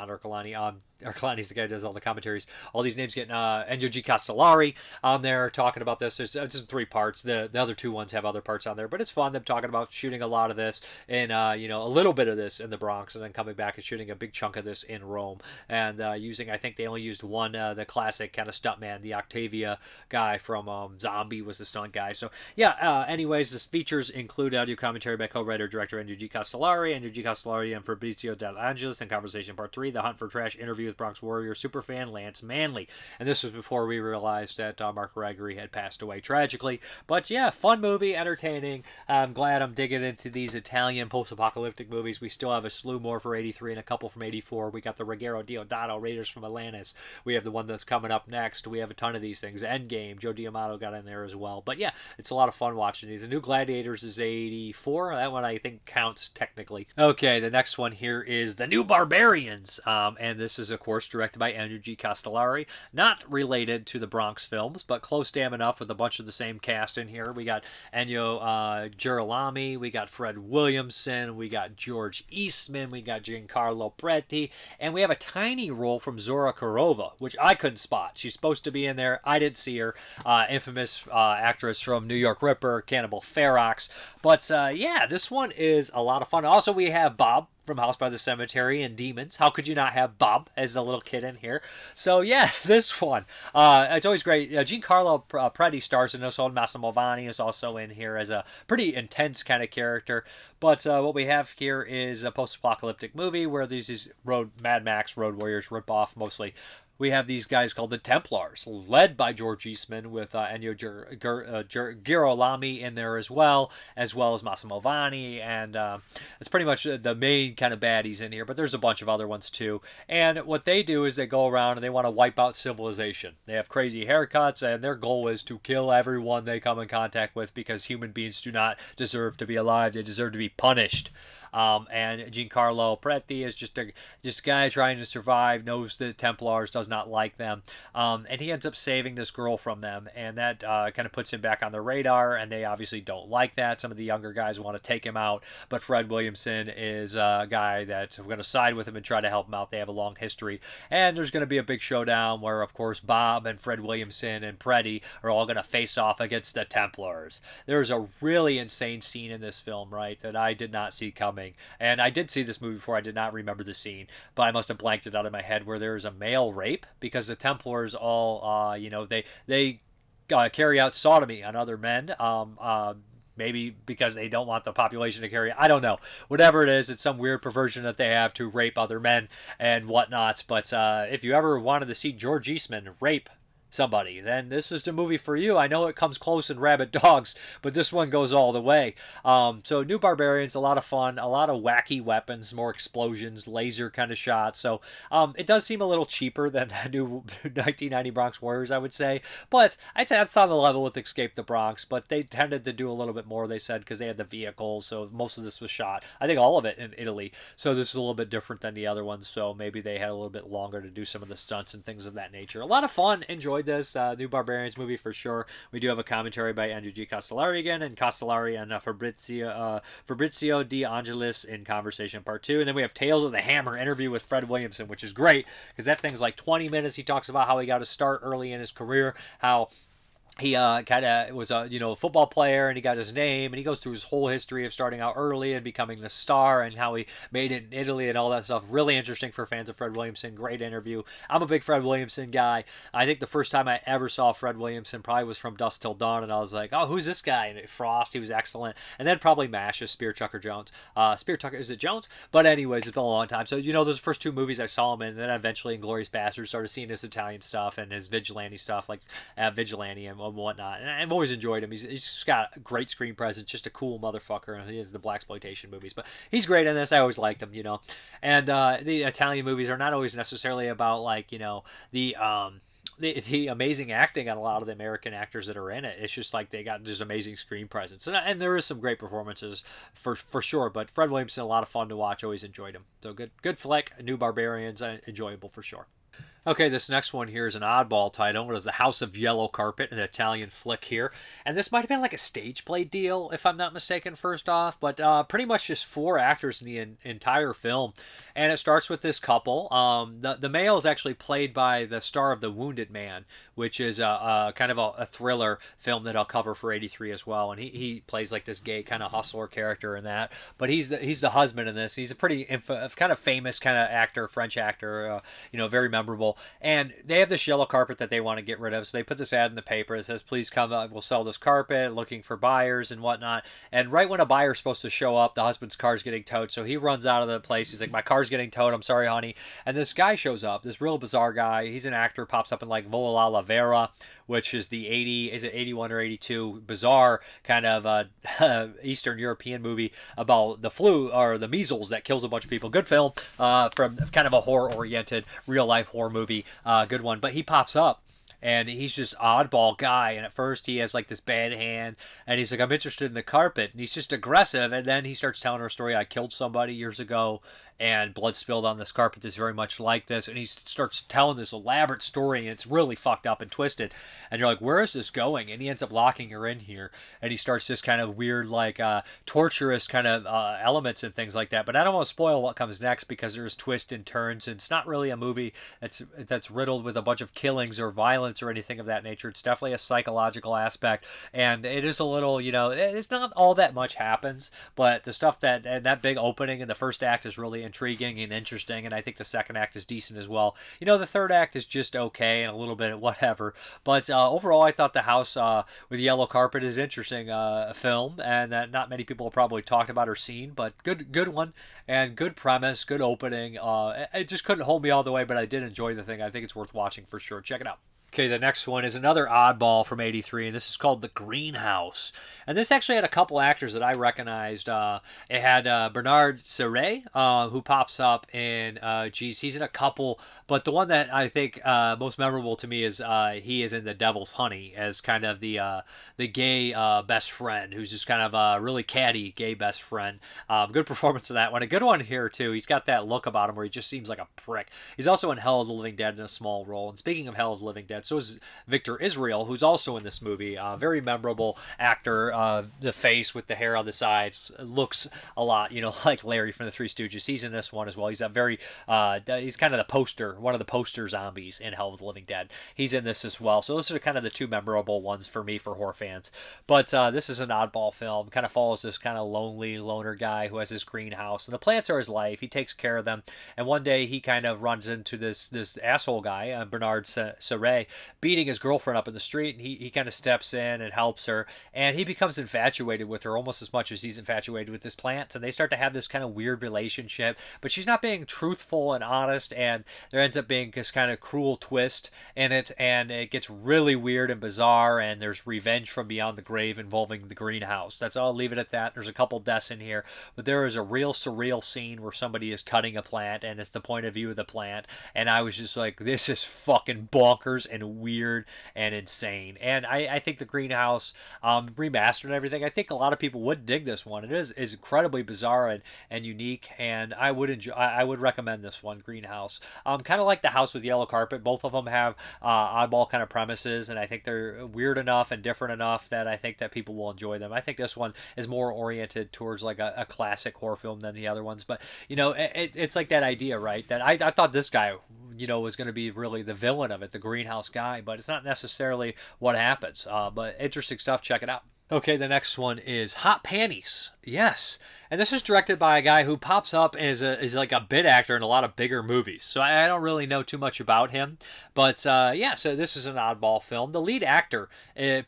Ercolani, Ercolani's the guy who does all the commentaries. All these names getting Ennio G. Castellari on there talking about this. There's just 3 parts. The other 2 ones have other parts on there, but it's fun. Them talking about shooting a lot of this and you know, a little bit of this in the Bronx, and then coming back and shooting a big chunk of this in Rome, and using, I think they only used one, the classic kind of stuntman, the Octavia guy from Zombie was the stunt guy. So yeah. Anyways, this features include audio commentary by co-writer director Ennio G. Castellari, and Fabrizio De Angelis, and Conversation Part 3, The Hunt for Trash interview with Bronx Warrior superfan Lance Manley. And this was before we realized that Mark Gregory had passed away tragically. But yeah, fun movie, entertaining. I'm glad I'm digging into these Italian post-apocalyptic movies. We still have a slew more for 83 and a couple from 84. We got the Ruggero Deodato, Raiders from Atlantis. We have the one that's coming up next. We have a ton of these things. Endgame, Joe D'Amato got in there as well. But yeah, it's a lot of fun watching these. The New Gladiators is 84. That one I think counts technically. Okay, the next one here is The New Barbarians. And this is, of course, directed by Ennio G. Castellari. Not related to the Bronx films, but close damn enough with a bunch of the same cast in here. We got Ennio Girolami, we got Fred Williamson, we got George Eastman, we got Giancarlo Preti, and we have a tiny role from Zora Kurova, which I couldn't spot. She's supposed to be in there. I didn't see her. Infamous actress from New York Ripper, Cannibal Ferox. But yeah, this one is a lot of fun. Also, we have Bob from House by the Cemetery and Demons. How could you not have Bob as the little kid in here? So yeah, this one, it's always great. Giancarlo Preti stars in this one. Massimo Vanni is also in here as a pretty intense kind of character. But what we have here is a post-apocalyptic movie where these Mad Max Road Warriors rip off mostly we have these guys called the Templars, led by George Eastman, with Ennio Girolami in there as well as Massimo Vanni, and it's pretty much the main kind of baddies in here, but there's a bunch of other ones too. And what they do is they go around and they want to wipe out civilization. They have crazy haircuts, and their goal is to kill everyone they come in contact with, because human beings do not deserve to be alive. They deserve to be punished. And Giancarlo Preti is just a guy trying to survive, knows the Templars, does not like them, and he ends up saving this girl from them, and that kind of puts him back on the radar, and they obviously don't like that. Some of the younger guys want to take him out, but Fred Williamson is a guy that's going to side with him and try to help him out. They have a long history, and there's going to be a big showdown where, of course, Bob and Fred Williamson and Preti are all going to face off against the Templars. There's a really insane scene in this film, right, that I did not see coming. And I did see this movie before. I did not remember the scene, but I must have blanked it out of my head, where there's a male rape, because the Templars all, they carry out sodomy on other men. Maybe because they don't want the population to carry. I don't know. Whatever it is, it's some weird perversion that they have to rape other men and whatnots. But if you ever wanted to see George Eastman rape somebody, then this is the movie for you. I know it comes close in Rabid Dogs, but this one goes all the way. So New Barbarians, a lot of fun, a lot of wacky weapons, more explosions, laser kind of shots. So it does seem a little cheaper than new 1990 Bronx Warriors, I would say, but I'd say that's on the level with Escape the Bronx. But they tended to do a little bit more, they said, because they had the vehicles, so most of this was shot, I think all of it, in Italy. So this is a little bit different than the other ones, so maybe they had a little bit longer to do some of the stunts and things of that nature. A lot of fun. Enjoyed this New Barbarians movie for sure. We do have a commentary by Andrew G. Castellari again, and Castellari and Fabrizio De Angelis in Conversation Part 2. And then we have Tales of the Hammer interview with Fred Williamson, which is great because that thing's like 20 minutes. He talks about how he got to start early in his career, how he kind of was a football player, and he got his name, and he goes through his whole history of starting out early and becoming the star, and how he made it in Italy and all that stuff. Really interesting for fans of Fred Williamson. Great interview. I'm a big Fred Williamson guy. I think the first time I ever saw Fred Williamson probably was from Dusk Till Dawn, and I was like, oh, who's this guy? And Frost, he was excellent. And then probably MASH is Spear Tucker Jones. Spear Tucker, is it Jones? But anyways, it's been a long time. So those first two movies I saw him in, and then eventually in Glorious Bastards started seeing his Italian stuff and his vigilante stuff, like Vigilante and whatnot. And I've always enjoyed him. He's just got a great screen presence, just a cool motherfucker. And he is the blaxploitation movies, but he's great in this. I always liked him, And the Italian movies are not always necessarily about the amazing acting on a lot of the American actors that are in it. It's just like they got just amazing screen presence, and there is some great performances for sure. But Fred Williamson, a lot of fun to watch. Always enjoyed him. So good flick. New Barbarians, enjoyable for sure. Okay, this next one here is an oddball title. It is The House of Yellow Carpet, an Italian flick here. And this might have been like a stage play deal, if I'm not mistaken, first off. But pretty much just 4 actors in the entire film. And it starts with this couple. The male is actually played by the star of The Wounded Man, which is a kind of a thriller film that I'll cover for 83 as well. And he plays like this gay kind of hustler character in that. But he's the husband in this. He's a pretty kind of famous kind of actor, French actor, very memorable. And they have this yellow carpet that they want to get rid of. So they put this ad in the paper that says, please come, we'll sell this carpet, looking for buyers and whatnot. And right when a buyer's supposed to show up, the husband's car's getting towed. So he runs out of the place. He's like, my car's getting towed. I'm sorry, honey. And this guy shows up, this real bizarre guy. He's an actor, pops up in like Vola la Vera, which is the 81 or 82 bizarre kind of Eastern European movie about the flu or the measles that kills a bunch of people. Good film from kind of a horror-oriented, real-life horror movie. Good one. But he pops up, and he's just oddball guy. And at first he has like this bad hand, and he's like, I'm interested in the carpet. And he's just aggressive. And then he starts telling her story. I killed somebody years ago, and blood spilled on this carpet that's very much like this. And he starts telling this elaborate story, and it's really fucked up and twisted. And you're like, where is this going? And he ends up locking her in here, and he starts this kind of weird, like torturous kind of elements and things like that. But I don't want to spoil what comes next, because there's twists and turns, and it's not really a movie that's riddled with a bunch of killings or violence or anything of that nature. It's definitely a psychological aspect, and it is a little, it's not all that much happens, but the stuff that big opening in the first act is really intriguing and interesting, and I think the second act is decent as well. The third act is just okay and a little bit whatever, but overall I thought The House with Yellow Carpet is interesting film, and that not many people have probably talked about or seen, but good one, and good premise, good opening. It just couldn't hold me all the way, but I did enjoy the thing. I think it's worth watching for sure. Check it out. Okay, the next one is another oddball from '83, and this is called The Greenhouse. And this actually had a couple actors that I recognized. It had Bernard Tsui, who pops up in, he's in a couple, but the one that I think most memorable to me is he is in The Devil's Honey as kind of the gay best friend, who's just kind of a really catty gay best friend. Good performance in that one. A good one here, too. He's got that look about him where he just seems like a prick. He's also in Hell of the Living Dead in a small role. And speaking of Hell of the Living Dead, so is Victor Israel, who's also in this movie. Very memorable actor. The face with the hair on the sides looks a lot, like Larry from the Three Stooges. He's in this one as well. He's a very, he's kind of the poster, one of the poster zombies in Hell of the Living Dead. He's in this as well. So those are kind of the two memorable ones for me for horror fans. But this is an oddball film. Kind of follows this kind of lonely loner guy who has his greenhouse, and the plants are his life. He takes care of them, and one day he kind of runs into this asshole guy, Bernard Tsui, beating his girlfriend up in the street, and he kind of steps in and helps her, and he becomes infatuated with her almost as much as he's infatuated with his plants, and they start to have this kind of weird relationship, but she's not being truthful and honest, and there ends up being this kind of cruel twist in it, and it gets really weird and bizarre, and there's revenge from beyond the grave involving the greenhouse. I'll leave it at that. There's a couple deaths in here, but there is a real surreal scene where somebody is cutting a plant, and it's the point of view of the plant, and I was just like, this is fucking bonkers and weird and insane. And I think the greenhouse remastered and everything, I think a lot of people would dig this one. It is incredibly bizarre and unique, and I would recommend this one, Greenhouse. Kind of like The House with Yellow Carpet. Both of them have oddball kind of premises, and I think they're weird enough and different enough that I think that people will enjoy them. I think this one is more oriented towards like a classic horror film than the other ones, but it's like that idea, right, that I thought this guy was going to be really the villain of it, the greenhouse guy, but it's not necessarily what happens. But interesting stuff. Check it out. Okay, the next one is Hot Panties. Yes. And this is directed by a guy who pops up as like a bit actor in a lot of bigger movies. So I don't really know too much about him. But so this is an oddball film. The lead actor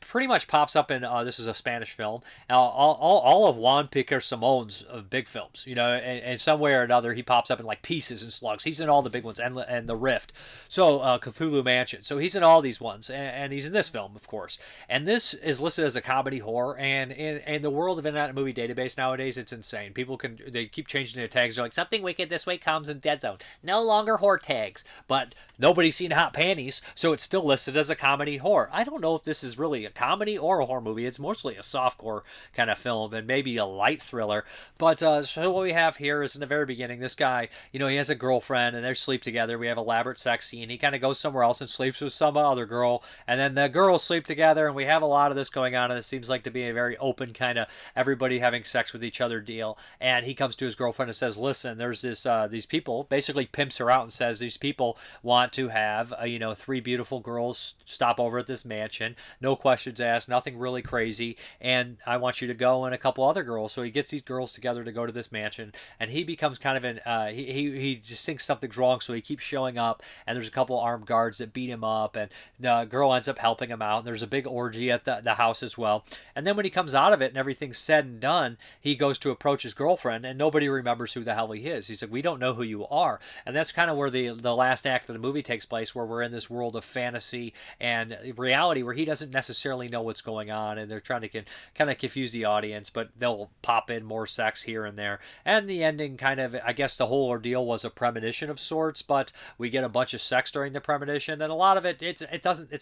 pretty much pops up in, this is a Spanish film, all of Juan Piquer Simon's big films. In some way or another, he pops up in like Pieces and Slugs. He's in all the big ones, and The Rift. So Cthulhu Mansion. So he's in all these ones, and he's in this film, of course. And this is listed as a comedy horror, and in the world of Internet Movie Database nowadays, it's insane. People they keep changing their tags. They're like, something wicked this way comes in Dead Zone. No longer horror tags. But nobody's seen Hot Panties, so it's still listed as a comedy horror. I don't know if this is really a comedy or a horror movie. It's mostly a softcore kind of film and maybe a light thriller. But so what we have here is in the very beginning, this guy, he has a girlfriend and they sleep together. We have elaborate sex scene. He kind of goes somewhere else and sleeps with some other girl, and then the girls sleep together, and we have a lot of this going on, and it seems like to be a very open kind of everybody having sex with each other deal. And he comes to his girlfriend and says, listen, there's these people, basically pimps her out and says these people want to have 3 beautiful girls stop over at this mansion, no questions asked, nothing really crazy, and I want you to go and a couple other girls. So he gets these girls together to go to this mansion, and he becomes kind of he just thinks something's wrong, so he keeps showing up, and there's a couple armed guards that beat him up, and the girl ends up helping him out, and there's a big orgy at the house as well. And then when he comes out of it and everything's said and done, he goes to approach his girlfriend, and nobody remembers who the hell he is. He's like, we don't know who you are. And that's kind of where the last act of the movie takes place, where we're in this world of fantasy and reality where he doesn't necessarily know what's going on, and they're trying to kind of confuse the audience, but they'll pop in more sex here and there. And the ending kind of, I guess the whole ordeal was a premonition of sorts, but we get a bunch of sex during the premonition, and a lot of it's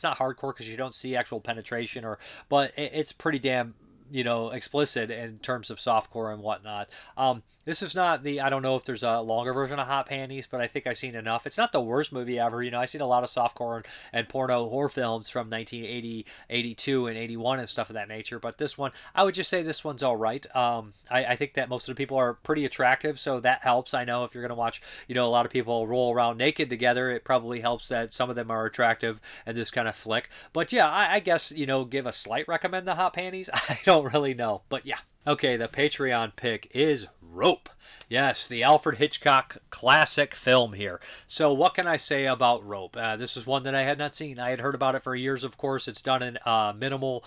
not hardcore because you don't see actual penetration, but it's pretty damn explicit in terms of softcore and whatnot. This is not I don't know if there's a longer version of Hot Panties, but I think I've seen enough. It's not the worst movie ever. I've seen a lot of softcore and porno horror films from 1980, 82, and 81 and stuff of that nature. But this one, I would just say this one's all right. I think that most of the people are pretty attractive, so that helps. I know if you're going to watch, a lot of people roll around naked together, it probably helps that some of them are attractive in this kind of flick. But yeah, I guess, give a slight recommend the Hot Panties. I don't really know, but yeah. Okay, the Patreon pick is Rope. Yes, the Alfred Hitchcock classic film here. So what can I say about Rope? This is one that I had not seen. I had heard about it for years, of course. It's done in minimal,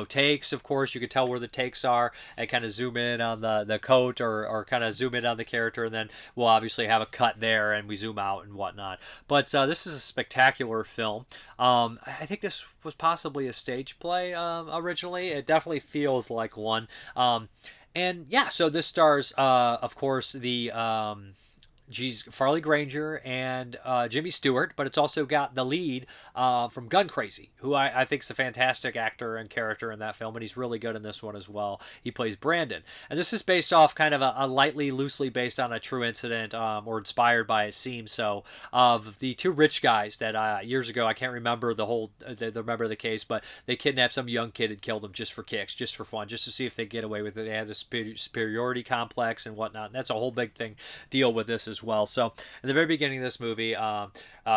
takes, of course. You can tell where the takes are and kind of zoom in on the coat or kind of zoom in on the character, and then we'll obviously have a cut there and we zoom out and whatnot. But this is a spectacular film. I think this was possibly a stage play originally. It definitely feels like one. And yeah, so this stars, of course, the Farley Granger and Jimmy Stewart, but it's also got the lead from Gun Crazy, who I think is a fantastic actor and character in that film, and he's really good in this one as well. He plays Brandon. And this is based off kind of a loosely based on a true incident, or inspired by, it seems so, of the two rich guys that years ago, I can't remember the case, but they kidnapped some young kid and killed him just for kicks, just for fun, just to see if they get away with it. They had a superiority complex and whatnot, and that's a whole big deal with this as well. So in the very beginning of this movie,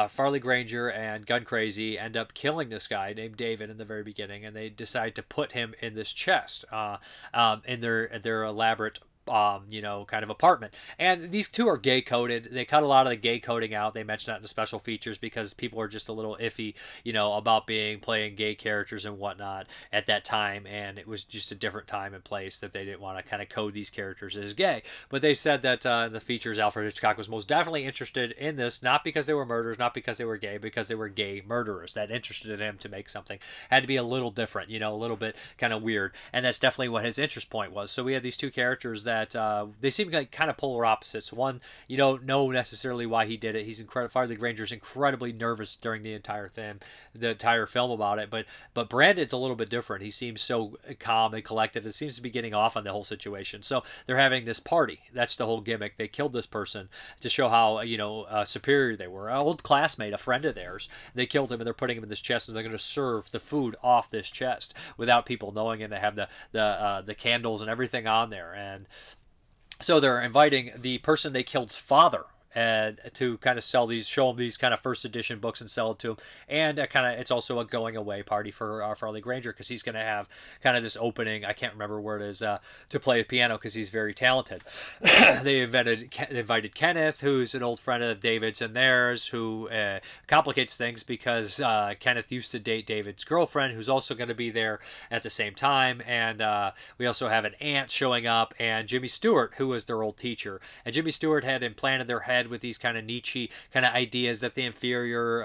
Farley Granger and Gun Crazy end up killing this guy named David in the very beginning, and they decide to put him in this chest in their elaborate kind of apartment. And these two are gay coded. They cut a lot of the gay coding out. They mention that in the special features because people are just a little iffy, about playing gay characters and whatnot at that time. And it was just a different time and place that they didn't want to kind of code these characters as gay. But they said that in the features, Alfred Hitchcock was most definitely interested in this, not because they were murderers, not because they were gay, because they were gay murderers. That interested in him to make something. Had to be a little different, a little bit kind of weird. And that's definitely what his interest point was. So we have these two characters that they seem like kind of polar opposites. One, you don't know necessarily why he did it. He's incredible. Farley Granger's incredibly nervous during the entire film about it. But Brandon's a little bit different. He seems so calm and collected. It seems to be getting off on the whole situation. So they're having this party. That's the whole gimmick. They killed this person to show how superior they were. An old classmate, a friend of theirs. They killed him and they're putting him in this chest, and they're going to serve the food off this chest without people knowing. And they have the candles and everything on there. And so they're inviting the person they killed's father to kind of show them these kind of first edition books and sell it to him. And it's also a going away party for Farley Granger, because he's going to have kind of this opening, I can't remember where it is, to play the piano because he's very talented. They invited Kenneth, who's an old friend of David's and theirs, who complicates things because Kenneth used to date David's girlfriend, who's also going to be there at the same time. And we also have an aunt showing up, and Jimmy Stewart, who was their old teacher. And Jimmy Stewart had implanted their head with these kind of Nietzsche kind of ideas that the inferior,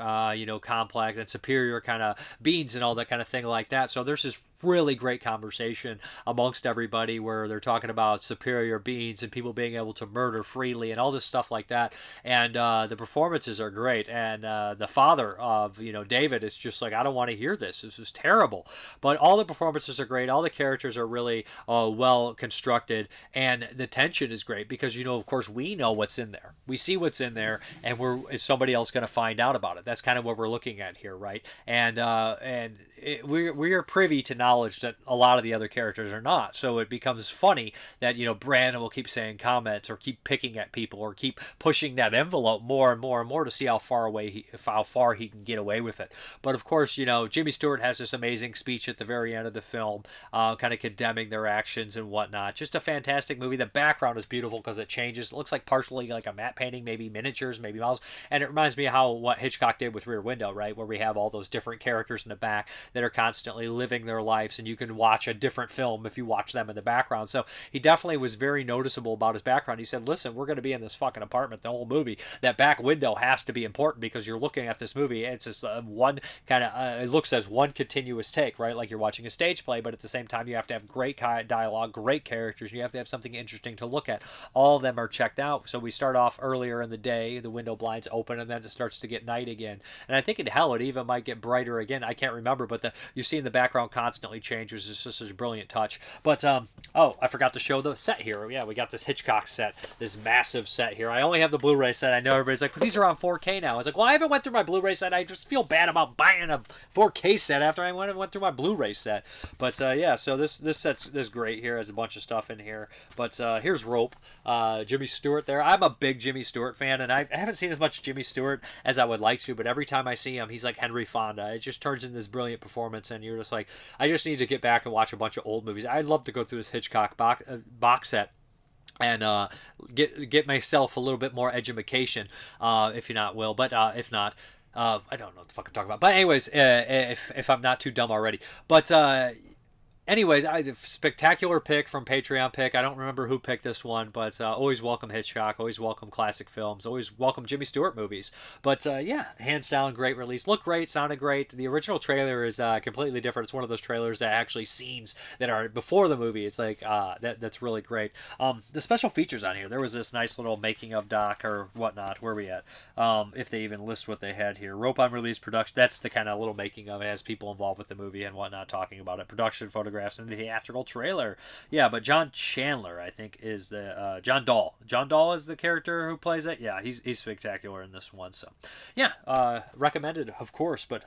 complex and superior kind of beings and all that kind of thing like that. So there's this really great conversation amongst everybody where they're talking about superior beings and people being able to murder freely and all this stuff like that. And the performances are great. And the father of, David is just like, I don't want to hear this. This is terrible. But all the performances are great. All the characters are really well constructed. And the tension is great because, of course, we know what's in there. We see what's in there, and is somebody else going to find out about it? That's kind of what we're looking at here, right? And we are privy to knowledge that a lot of the other characters are not. So it becomes funny that, Brandon will keep saying comments or keep picking at people or keep pushing that envelope more and more and more to see how far he can get away with it. But of course, Jimmy Stewart has this amazing speech at the very end of the film, kind of condemning their actions and whatnot. Just a fantastic movie. The background is beautiful because it changes. It looks like partially like a matte painting, maybe miniatures, maybe models. And it reminds me of what Hitchcock did with Rear Window, right? Where we have all those different characters in the back that are constantly living their lives, and you can watch a different film if you watch them in the background. So he definitely was very noticeable about his background. He said, listen, we're going to be in this fucking apartment the whole movie. That back window has to be important because you're looking at this movie, and it's just one kind of, it looks as one continuous take, right? Like you're watching a stage play, but at the same time, you have to have great dialogue, great characters. You have to have something interesting to look at. All of them are checked out. So we start off earlier in the day, the window blinds open, and then it starts to get night again. And I think in hell, it even might get brighter again. I can't remember, but you see in the background constantly changes. It's just a brilliant touch. But I forgot to show the set here. Yeah, we got this Hitchcock set, this massive set here. I only have the Blu-ray set. I know everybody's like, well, these are on 4K now. I was like, well, I haven't went through my Blu-ray set. I just feel bad about buying a 4K set after I went through my Blu-ray set. But yeah, so this set's this great here. Has a bunch of stuff in here. But here's Rope, Jimmy Stewart there. I'm a big Jimmy Stewart fan, and I haven't seen as much Jimmy Stewart as I would like to, but every time I see him, he's like Henry Fonda. It just turns into this brilliant performance, and you're just like, I just need to get back and watch a bunch of old movies. I'd love to go through this Hitchcock box set and get myself a little bit more education, if you not will. But if not, I don't know what the fuck I'm talking about. But anyways, if I'm not too dumb already. But anyways, spectacular pick from Patreon pick. I don't remember who picked this one, but always welcome Hitchcock, always welcome classic films, always welcome Jimmy Stewart movies. But yeah, hands down, great release. Looked great, sounded great. The original trailer is completely different. It's one of those trailers that actually scenes that are before the movie. It's like that's really great. The special features on here. There was this nice little making of doc or whatnot. Where are we at? If they even list what they had here. Rope on release production. That's the kind of little making of it. It has people involved with the movie and whatnot talking about it. Production photographs and the theatrical trailer. Yeah, but John Chandler, I think, is the John Dahl. John Dahl is the character who plays it. Yeah, he's spectacular in this one. So, yeah, recommended, of course. But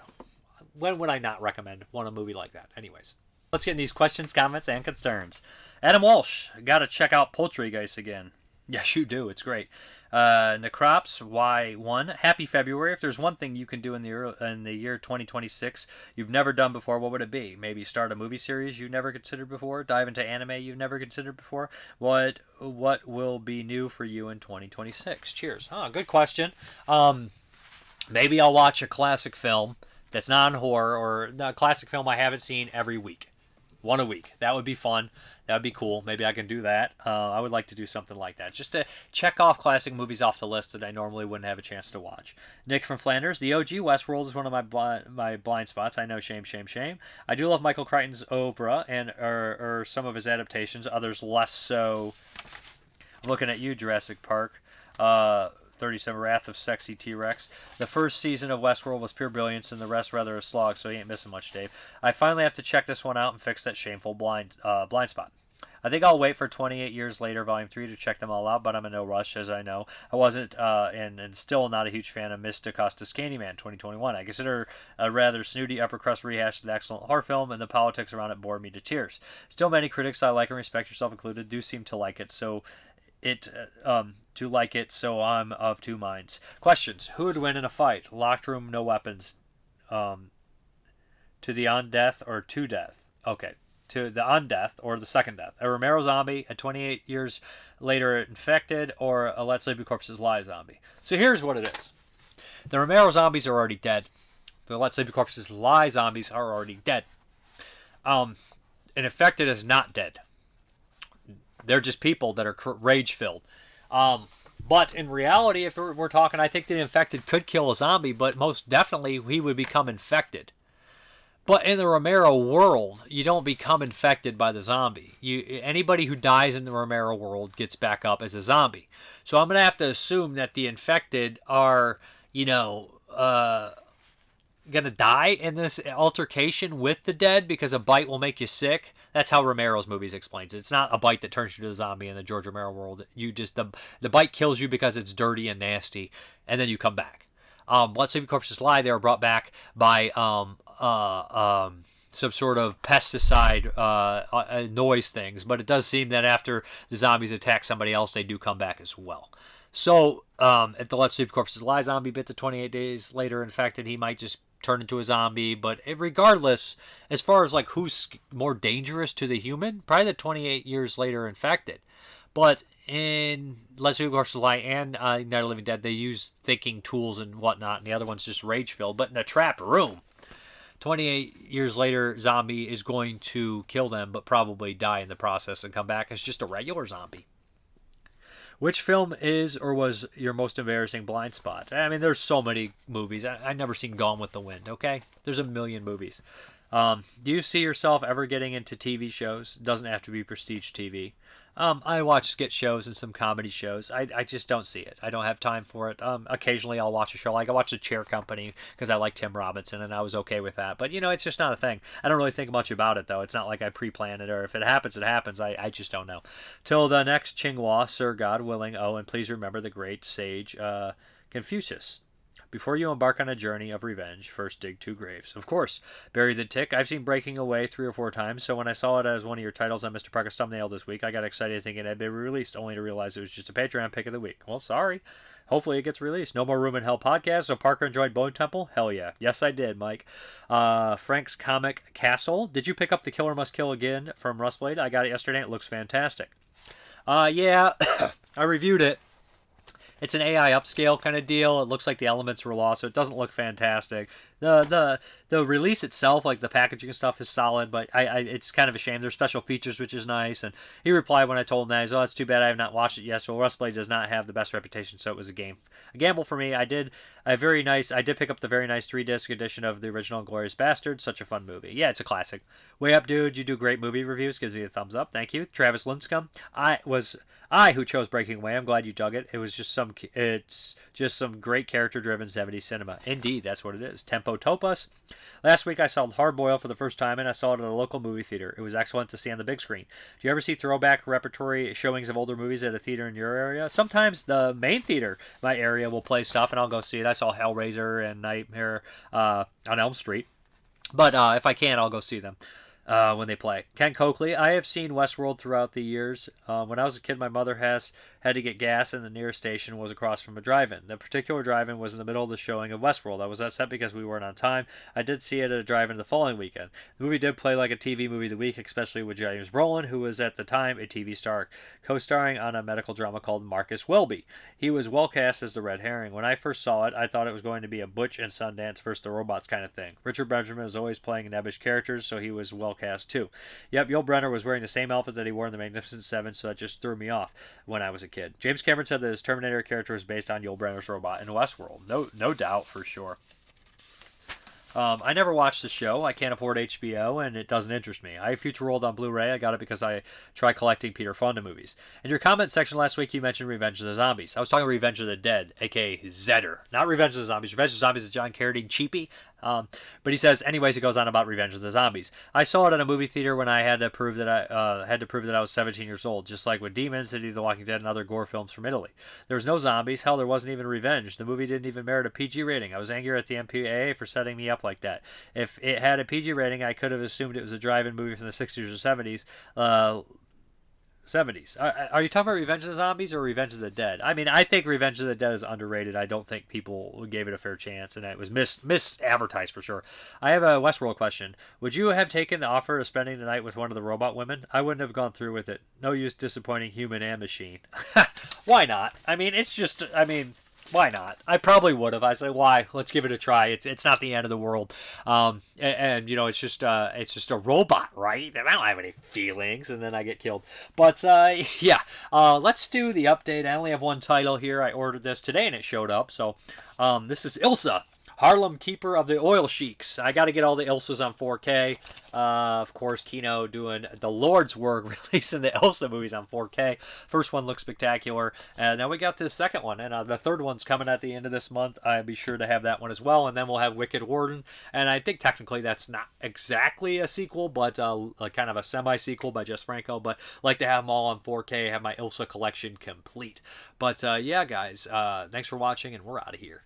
when would I not recommend a movie like that? Anyways, let's get in these questions, comments, and concerns. Adam Walsh, got to check out Poultrygeist again. Yes, you do. It's great. Necrops Y1, happy February. If there's one thing you can do in the year 2026 you've never done before, what would it be? Maybe start a movie series you've never considered before, dive into anime you've never considered before. What will be new for you in 2026? Cheers. Good question. Maybe I'll watch a classic film that's non-horror, or a classic film I haven't seen every week. One a week. That would be fun. That would be cool. Maybe I can do that. I would like to do something like that. Just to check off classic movies off the list that I normally wouldn't have a chance to watch. Nick from Flanders. The OG Westworld is one of my blind spots. I know, shame, shame, shame. I do love Michael Crichton's oeuvre and or some of his adaptations. Others less so. I'm looking at you, Jurassic Park. 37 Wrath of Sexy T-Rex. The first season of Westworld was pure brilliance, and the rest rather a slog, so you ain't missing much, Dave. I finally have to check this one out and fix that shameful blind spot. I think I'll wait for 28 Years Later, Volume 3 to check them all out, but I'm in no rush, as I know. I wasn't, and still not a huge fan of Miss DaCosta's Candyman 2021. I consider a rather snooty upper-crust rehash of the excellent horror film, and the politics around it bored me to tears. Still, many critics I like and respect, yourself included, do seem to like it, so I'm of two minds. Questions. Who would win in a fight? Locked room, no weapons. To the on death or to death? Okay. To the on death or the second death. A Romero zombie, a 28 years later infected, or a Let Sleeping Corpses Lie zombie. So here's what it is. The Romero zombies are already dead. The Let Sleeping Corpses Lie zombies are already dead. An infected is not dead. They're just people that are rage-filled. But in reality, if we're talking, I think the infected could kill a zombie, but most definitely he would become infected. But in the Romero world, you don't become infected by the zombie. Anybody who dies in the Romero world gets back up as a zombie. So I'm going to have to assume that the infected are, going to die in this altercation with the dead because a bite will make you sick. That's how Romero's movies explains it. It's not a bite that turns you to a zombie in the George Romero world. You just the bite kills you because it's dirty and nasty, and then you come back. Let Sleeping Corpses Lie, they were brought back by some sort of pesticide noise things, but it does seem that after the zombies attack somebody else, they do come back as well. So if the Let Sleeping Corpses Lie zombie bit the 28 days later infected, he might just turn into a zombie. But regardless, as far as like who's more dangerous to the human, probably the 28 years later infected. But in Let's Sleeping Corpses Lie and Night of the Living Dead, they use thinking tools and whatnot, and the other one's just rage-filled. But in a trapped room, 28 years later, zombie is going to kill them, but probably die in the process and come back as just a regular zombie. Which film is or was your most embarrassing blind spot? I mean, there's so many movies. I've never seen Gone with the Wind, okay? There's a million movies. Do you see yourself ever getting into TV shows? Doesn't have to be prestige TV. I watch skit shows and some comedy shows. I just don't see it. I don't have time for it. Occasionally I'll watch a show. Like I watched The Chair Company because I like Tim Robinson and I was okay with that. But, it's just not a thing. I don't really think much about it, though. It's not like I pre-plan it, or if it happens, it happens. I just don't know. Till the next Tsinghua, Sir God willing. Oh, and please remember the great sage Confucius. Before you embark on a journey of revenge, first dig 2 graves. Of course, Bury the Tick. I've seen Breaking Away 3 or 4 times, so when I saw it as one of your titles on Mrparka's thumbnail this week, I got excited thinking it had been released, only to realize it was just a Patreon pick of the week. Well, sorry. Hopefully it gets released. No More Room in Hell podcast. So Parker enjoyed Bone Temple? Hell yeah. Yes, I did, Mike. Frank's Comic Castle. Did you pick up The Killer Must Kill Again from Rustblade? I got it yesterday. It looks fantastic. Yeah, I reviewed it. It's an AI upscale kind of deal. It looks like the elements were lost, so it doesn't look fantastic. The release itself, like the packaging and stuff, is solid, but it's kind of a shame. There's special features, which is nice. And he replied when I told him that, he's, "Oh, it's too bad I have not watched it yet." So Rustplay does not have the best reputation, so it was a gamble for me. I did pick up the very nice 3-disc edition of the original Glorious Bastard. Such a fun movie. Yeah, it's a classic. Way up, dude. You do great movie reviews. Gives me a thumbs up. Thank you. Travis Linscomb. I who chose Breaking Away. I'm glad you dug it. It's just some great character-driven 70s cinema. Indeed, that's what it is. Tempo Topus. Last week I saw Hard Boil for the first time, and I saw it at a local movie theater. It was excellent to see on the big screen. Do you ever see throwback repertory showings of older movies at a theater in your area? Sometimes the main theater in my area will play stuff, and I'll go see it. I saw Hellraiser and Nightmare on Elm Street. But if I can, I'll go see them. When they play. Ken Coakley. I have seen Westworld throughout the years. When I was a kid, my mother had to get gas, and the nearest station was across from a drive-in. The particular drive-in was in the middle of the showing of Westworld. I was upset because we weren't on time. I did see it at a drive-in the following weekend. The movie did play like a TV movie of the week, especially with James Brolin, who was at the time a TV star, co-starring on a medical drama called Marcus Welby. He was well cast as the Red Herring. When I first saw it, I thought it was going to be a Butch and Sundance versus the Robots kind of thing. Richard Benjamin is always playing nebbish characters, so he was well cast too. Yep, Yul Brynner was wearing the same outfit that he wore in The Magnificent Seven, so that just threw me off when I was a kid. James Cameron said that his Terminator character is based on Yul Brynner's robot in Westworld. No doubt, for sure. I never watched the show. I can't afford HBO, and it doesn't interest me. I have Future World on Blu-ray. I got it because I try collecting Peter Fonda movies. In your comment section last week, you mentioned Revenge of the Zombies. I was talking Revenge of the Dead, a.k.a. Zedder. Not Revenge of the Zombies. Revenge of the Zombies is John Carradine cheapie. But he says, anyways, he goes on about Revenge of the Zombies. I saw it at a movie theater when I had to prove that I was 17 years old, just like with Demons, City of the Walking Dead, and other gore films from Italy. There was no zombies. Hell, there wasn't even revenge. The movie didn't even merit a PG rating. I was angry at the MPAA for setting me up like that. If it had a PG rating, I could have assumed it was a drive-in movie from the 60s or 70s. 70s. Are you talking about Revenge of the Zombies or Revenge of the Dead? I mean, I think Revenge of the Dead is underrated. I don't think people gave it a fair chance, and it was mis-advertised for sure. I have a Westworld question. Would you have taken the offer of spending the night with one of the robot women? I wouldn't have gone through with it. No use disappointing human and machine. Why not? I mean, why not? I probably would have. I say, why? Let's give it a try. It's not the end of the world. And you know, it's just a robot, right? And I don't have any feelings, and then I get killed. But yeah, let's do the update. I only have one title here. I ordered this today, and it showed up. So this is Ilsa, Harlem Keeper of the Oil Sheiks. I got to get all the Ilsas on 4K. Of course, Kino doing the Lord's work, releasing the Ilsa movies on 4K. First one looks spectacular. And now we got to the second one. And the third one's coming at the end of this month. I'll be sure to have that one as well. And then we'll have Wicked Warden. And I think technically that's not exactly a sequel, but kind of a semi-sequel by Jess Franco. But like to have them all on 4K, have my Ilsa collection complete. But yeah, guys, thanks for watching, and we're out of here.